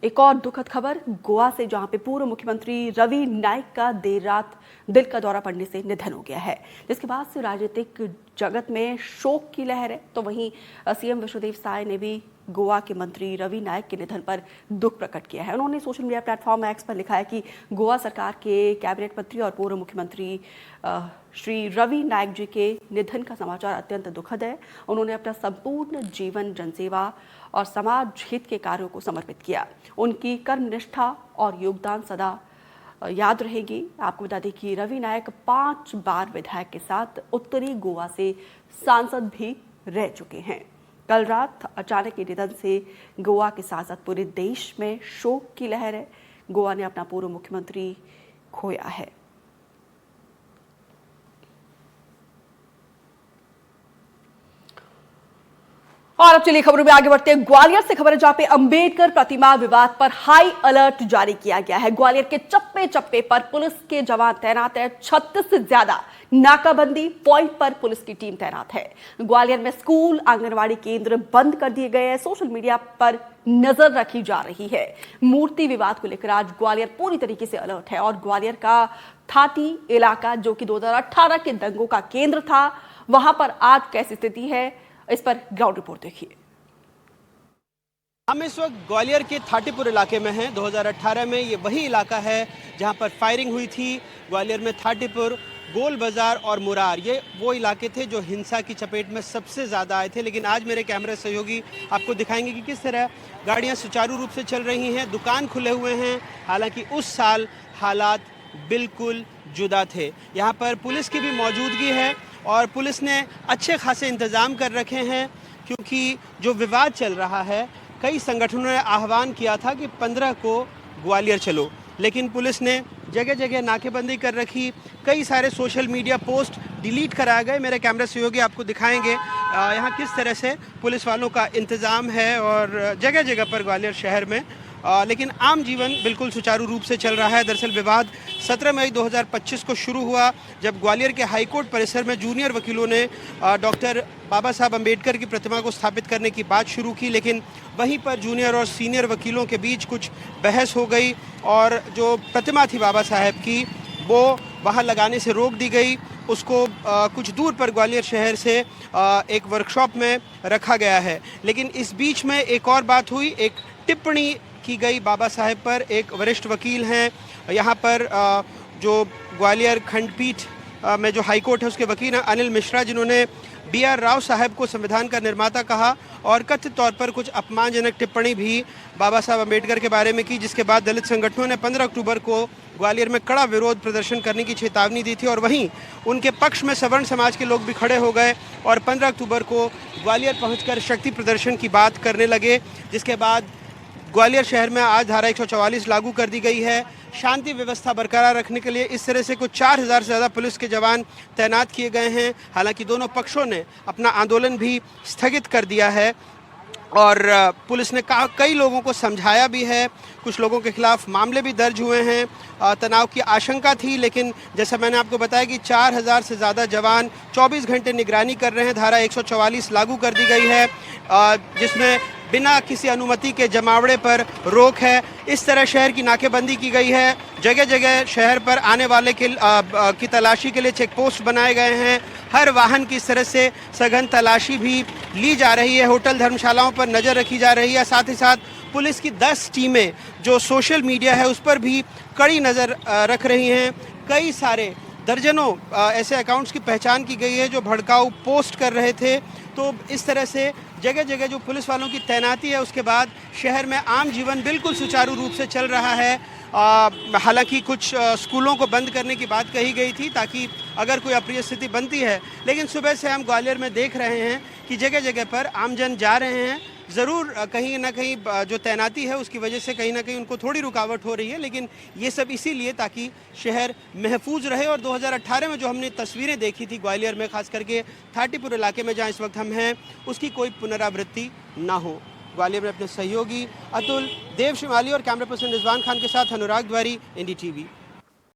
एक और दुखद खबर गोवा से, जहां पे पूर्व मुख्यमंत्री रवि नाइक का देर रात दिल का दौरा पड़ने से निधन हो गया है, जिसके बाद से राजनीतिक जगत में शोक की लहर है। तो वहीं सीएम विष्णुदेव साय ने भी गोवा के मंत्री रवि नाइक के निधन पर दुख प्रकट किया है। उन्होंने सोशल मीडिया प्लेटफॉर्म एक्स पर लिखा है कि गोवा सरकार के कैबिनेट मंत्री और पूर्व मुख्यमंत्री श्री रवि नाइक जी के निधन का समाचार अत्यंत दुखद है। उन्होंने अपना संपूर्ण जीवन जनसेवा और समाज हित के कार्यों को समर्पित किया। उनकी कर्मनिष्ठा और योगदान सदा याद रहेगी। आपको बता दें कि रवि नाइक 5 बार विधायक के साथ उत्तरी गोवा से सांसद भी रह चुके हैं। कल रात अचानक के निधन से गोवा के साथ साथ पूरे देश में शोक की लहर है। गोवा ने अपना पूर्व मुख्यमंत्री खोया है। और अब चलिए खबरों में आगे बढ़ते हैं। ग्वालियर से खबर है, जहां पे अंबेडकर प्रतिमा विवाद पर हाई अलर्ट जारी किया गया है। ग्वालियर के चप्पे चप्पे पर पुलिस के जवान तैनात है। 36 से ज्यादा नाकाबंदी पॉइंट पर पुलिस की टीम तैनात है। ग्वालियर में स्कूल, आंगनवाड़ी केंद्र बंद कर दिए गए हैं। सोशल मीडिया पर नजर रखी जा रही है। मूर्ति विवाद को लेकर आज ग्वालियर पूरी तरीके से अलर्ट है। और ग्वालियर का थाती इलाका, जो कि 2018 के दंगों का केंद्र था, वहां पर आज कैसी स्थिति है, इस पर ग्राउंड रिपोर्ट देखिए। हम इस वक्त ग्वालियर के थाटीपुर इलाके में हैं। 2018 में ये वही इलाका है जहां पर फायरिंग हुई थी। ग्वालियर में थाटीपुर, गोल बाजार और मुरार, ये वो इलाके थे जो हिंसा की चपेट में सबसे ज़्यादा आए थे। लेकिन आज मेरे कैमरा सहयोगी आपको दिखाएंगे कि किस तरह गाड़ियां सुचारू रूप से चल रही हैं, दुकान खुले हुए हैं। हालांकि उस साल हालात बिल्कुल जुदा थे। यहाँ पर पुलिस की भी मौजूदगी है और पुलिस ने अच्छे खासे इंतज़ाम कर रखे हैं, क्योंकि जो विवाद चल रहा है, कई संगठनों ने आह्वान किया था कि 15 को ग्वालियर चलो, लेकिन पुलिस ने जगह जगह नाकेबंदी कर रखी। कई सारे सोशल मीडिया पोस्ट डिलीट कराए गए। मेरे कैमरा सहयोगी आपको दिखाएंगे यहाँ किस तरह से पुलिस वालों का इंतज़ाम है और जगह जगह पर ग्वालियर शहर में। लेकिन आम जीवन बिल्कुल सुचारू रूप से चल रहा है। दरअसल विवाद 17 मई 2025 को शुरू हुआ, जब ग्वालियर के हाईकोर्ट परिसर में जूनियर वकीलों ने डॉक्टर बाबा साहब अम्बेडकर की प्रतिमा को स्थापित करने की बात शुरू की। लेकिन वहीं पर जूनियर और सीनियर वकीलों के बीच कुछ बहस हो गई और जो प्रतिमा थी बाबा साहब की, वो वहाँ लगाने से रोक दी गई। उसको कुछ दूर पर ग्वालियर शहर से एक वर्कशॉप में रखा गया है। लेकिन इस बीच में एक और बात हुई, एक टिप्पणी की गई बाबा साहेब पर। एक वरिष्ठ वकील हैं यहाँ पर, जो ग्वालियर खंडपीठ में जो हाईकोर्ट है उसके वकील हैं अनिल मिश्रा, जिन्होंने BR राव साहब को संविधान का निर्माता कहा और कथित तौर पर कुछ अपमानजनक टिप्पणी भी बाबा साहब अम्बेडकर के बारे में की, जिसके बाद दलित संगठनों ने 15 अक्टूबर को ग्वालियर में कड़ा विरोध प्रदर्शन करने की चेतावनी दी थी। और वहीं उनके पक्ष में सवर्ण समाज के लोग भी खड़े हो गए और 15 अक्टूबर को ग्वालियर पहुँचकर शक्ति प्रदर्शन की बात करने लगे, जिसके बाद ग्वालियर शहर में आज धारा 144 लागू कर दी गई है। शांति व्यवस्था बरकरार रखने के लिए इस तरह से कुछ 4000 से ज़्यादा पुलिस के जवान तैनात किए गए हैं। हालांकि दोनों पक्षों ने अपना आंदोलन भी स्थगित कर दिया है और पुलिस ने कई लोगों को समझाया भी है। कुछ लोगों के खिलाफ मामले भी दर्ज हुए हैं। तनाव की आशंका थी, लेकिन जैसा मैंने आपको बताया कि 4000 से ज़्यादा जवान 24 घंटे निगरानी कर रहे हैं। धारा 144 लागू कर दी गई है, जिसमें बिना किसी अनुमति के जमावड़े पर रोक है। इस तरह शहर की नाकेबंदी की गई है। जगह जगह शहर पर आने वाले की तलाशी के लिए चेक पोस्ट बनाए गए हैं। हर वाहन की इस तरह से सघन तलाशी भी ली जा रही है। होटल धर्मशालाओं पर नज़र रखी जा रही है। साथ ही साथ पुलिस की 10 टीमें जो सोशल मीडिया है उस पर भी कड़ी नज़र रख रही हैं। कई सारे दर्जनों ऐसे अकाउंट्स की पहचान की गई है जो भड़काऊ पोस्ट कर रहे थे। तो इस तरह से जगह जगह जो पुलिस वालों की तैनाती है, उसके बाद शहर में आम जीवन बिल्कुल सुचारू रूप से चल रहा है। हालांकि कुछ स्कूलों को बंद करने की बात कही गई थी ताकि अगर कोई अप्रिय स्थिति बनती है, लेकिन सुबह से हम ग्वालियर में देख रहे हैं कि जगह जगह पर आमजन जा रहे हैं। ज़रूर कहीं ना कहीं जो तैनाती है उसकी वजह से कहीं ना कहीं उनको थोड़ी रुकावट हो रही है, लेकिन ये सब इसीलिए ताकि शहर महफूज रहे। और 2018 में जो हमने तस्वीरें देखी थी ग्वालियर में, खास करके थाटीपुर इलाके में जहाँ इस वक्त हम हैं, उसकी कोई पुनरावृत्ति ना हो। ग्वालियर में अपने सहयोगी अतुल, देव शिमाली और कैमरा पर्सन रिजवान खान के साथ अनुराग द्वारी, NDTV।